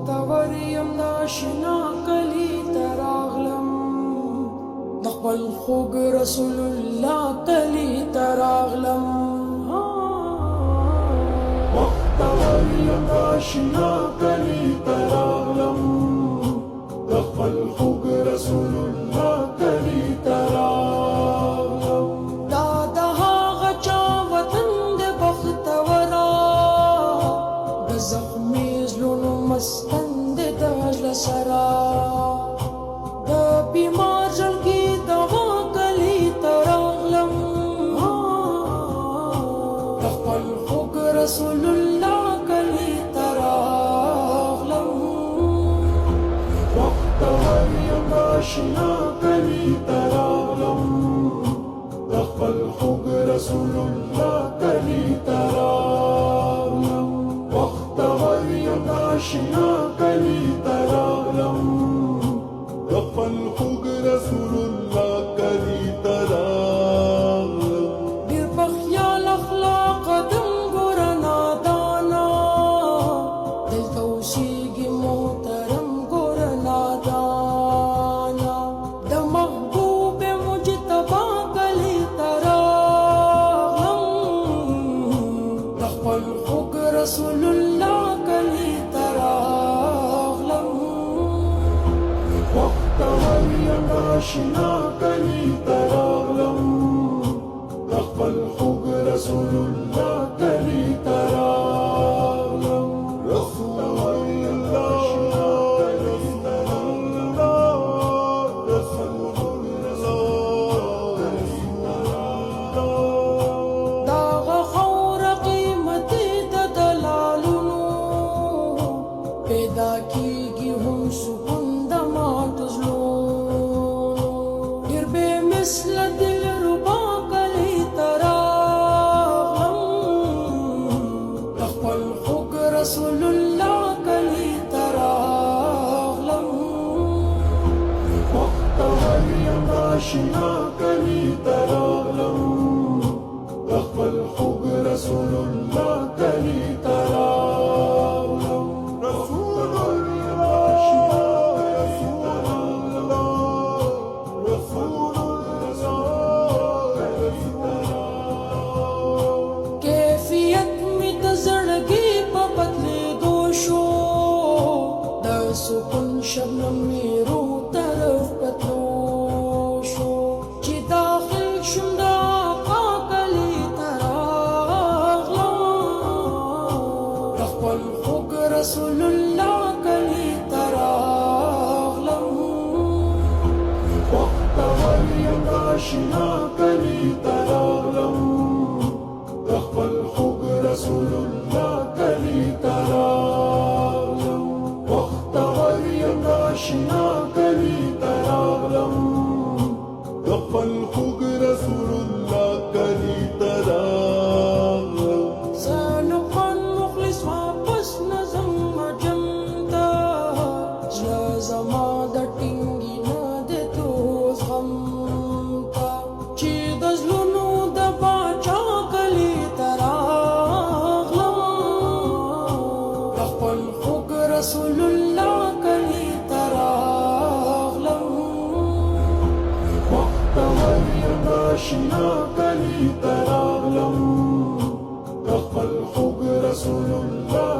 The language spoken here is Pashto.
بختور یم د آشنا کلي ته راغلم د خپل خوږ رسول الله کلي ته راغلم بختور یم د آشنا کلي ته راغلم د خپل خوږ رسول الله کلي ته راغلم دا د هغه چا وطن د بختوره د زخمي زړونو مسکن د زړه سره د بیمار زړګي دوا کلي ته راغلم د خپل خوږ رسول الله کلي ته راغلم بختور یم د آشنا کلي ته راغلم د خپل خوږ رسول الله کلي ته راغلم بختور یم د آشنا کلي ته راغلم د خپل خوږ رسول الله کلي ته راغلم ډېر په خیال اخلاق قدم ګوره نادانا دلته اوسېږي محترم ګوره نادانا د محبوب مجتبا کلي ته راغلم د خپل خوږ رسول الله کلي ته راغلم بختور یم د آشنا کلي ته راغلم د خپل خوږ رسول الله کلي ته راغلم رسول الله داغه خاوره قیمتي د دلالونو پیدا کیږي هم سکون د ماتو زړونو ډېر بې مثله دلربا کلي ته راغلم د خپل خوږ رسول الله کلي ته راغلم بختور یم د آشنا کلي ته راغلم د خپل خوږ رسول الله کلي ته راغلم رسول الله رسول الله کیفیت می د زړګي په بدلېدو شو د سکون شبنم می روح طرف بدلو شو چې داخل شم د آقا کلي ته راغلم د خپل خوږ رسول الله کلي ته راغلم بختور یم د آشنا کلي ته راغلم د خپل خوږ رسول الله کلي ته راغلم بختور یم د آشنا کلي ته راغلم د خپل خوږ رسول الله کلي ته راغلم زنقان مخلص واپس نظم عجم ته زړه زما د ټینګي نه د دوز غم ته چې د زړونو د باچا کلي ته راغلم د خپل خوږ رسول الله کلي ته راغلم بختور یم د آشنا کلي ته راغلم د خپل خوږ رسول الله